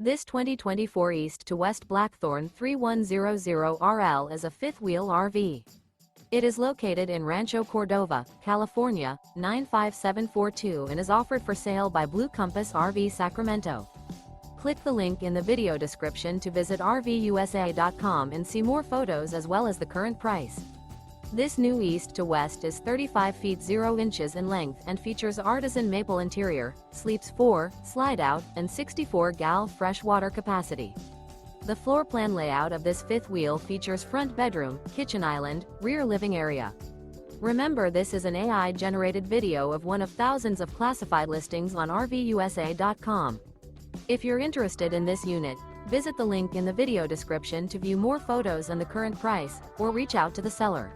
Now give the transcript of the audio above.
This 2024 East to West Blackthorn 3100RL is a fifth-wheel RV. It is located in Rancho Cordova, California, 95742 and is offered for sale by Blue Compass RV Sacramento. Click the link in the video description to visit RVUSA.com and see more photos as well as the current price. This new East to West is 35 feet 0 inches in length and features ARTISAN MAPLE interior, sleeps 4, Slideout, and 64 gal fresh water capacity. The floor plan layout of this fifth wheel features front bedroom, kitchen island, rear living area. Remember, this is an AI-generated video of one of thousands of classified listings on RVUSA.com. If you're interested in this unit, visit the link in the video description to view more photos and the current price, or reach out to the seller.